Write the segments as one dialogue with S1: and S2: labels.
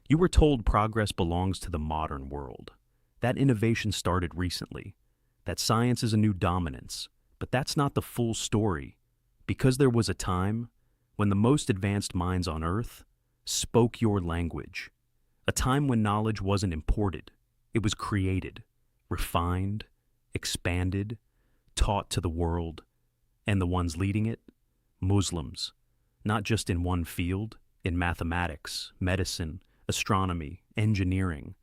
S1: You were told progress belongs to the modern world. That innovation started recently. That science is a new dominance. But that's not the full story. Because there was a time when the most advanced minds on Earth spoke your language. A time when knowledge wasn't imported. It was created, refined, expanded, taught to the world. And the ones leading it? Muslims. Not just in one field, in mathematics, medicine, astronomy, engineering.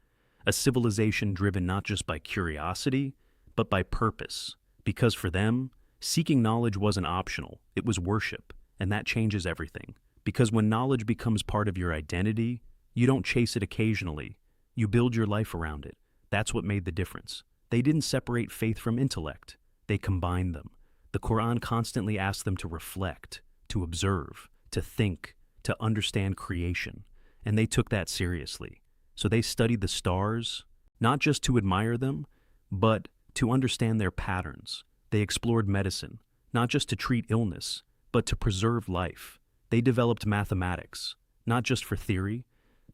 S1: A civilization driven not just by curiosity, but by purpose. Because for them, seeking knowledge wasn't optional, it was worship, and that changes everything. Because when knowledge becomes part of your identity, you don't chase it occasionally, you build your life around it. That's what made the difference. They didn't separate faith from intellect, they combined them. The Quran constantly asked them to reflect, to observe, to think, to understand creation, and they took that seriously. So they studied the stars, not just to admire them, but to understand their patterns. They explored medicine, not just to treat illness, but to preserve life. They developed mathematics, not just for theory,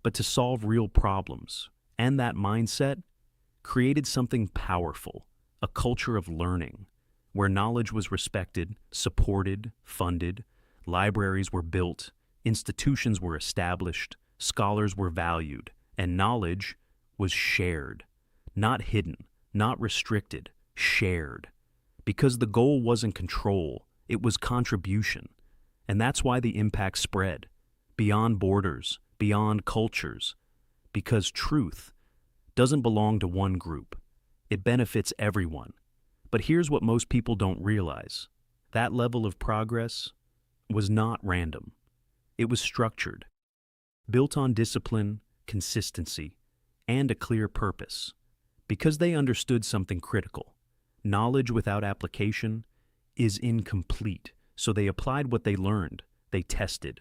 S1: but to solve real problems. And that mindset created something powerful, a culture of learning, where knowledge was respected, supported, funded, libraries were built, institutions were established, scholars were valued, and knowledge was shared, not hidden, not restricted, shared. Because the goal wasn't control, it was contribution. And that's why the impact spread, beyond borders, beyond cultures. Because truth doesn't belong to one group. It benefits everyone. But here's what most people don't realize. That level of progress was not random. It was structured, built on discipline, consistency, and a clear purpose. Because they understood something critical. Knowledge without application is incomplete. So they applied what they learned. They tested,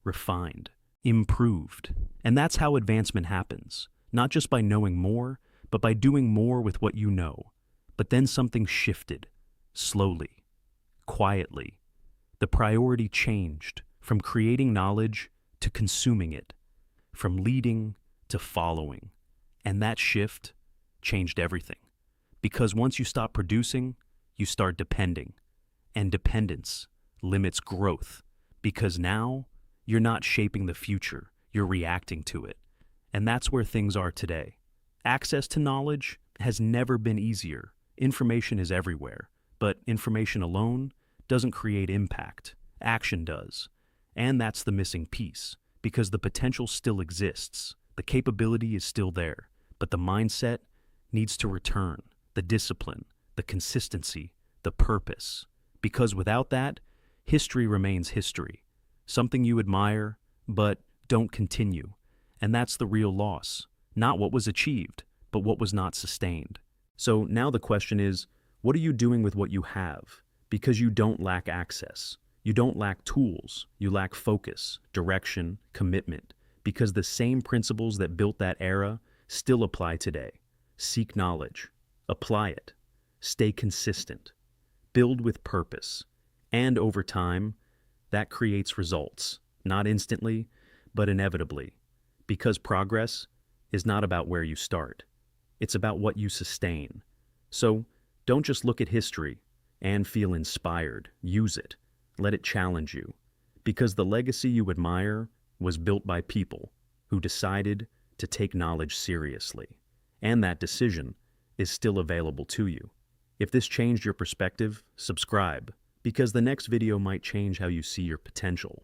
S1: refined, improved. And that's how advancement happens. Not just by knowing more, but by doing more with what you know. But then something shifted, slowly, quietly. The priority changed from creating knowledge to consuming it, from leading to following. And that shift changed everything. Because once you stop producing, you start depending. And dependence limits growth. Because now, you're not shaping the future, you're reacting to it. And that's where things are today. Access to knowledge has never been easier. Information is everywhere, but information alone doesn't create impact. Action does. And that's the missing piece, because the potential still exists. The capability is still there, but the mindset needs to return. The discipline, the consistency, the purpose. Because without that, history remains history. Something you admire, but don't continue. And that's the real loss. Not what was achieved, but what was not sustained. So now the question is, what are you doing with what you have? Because you don't lack access. You don't lack tools. You lack focus, direction, commitment. Because the same principles that built that era still apply today. Seek knowledge. Apply it. Stay consistent. Build with purpose. And over time, that creates results. Not instantly, but inevitably. Because progress is not about where you start. It's about what you sustain. So, don't just look at history and feel inspired. Use it. Let it challenge you. Because the legacy you admire was built by people who decided to take knowledge seriously. And that decision is still available to you. If this changed your perspective, subscribe, because the next video might change how you see your potential.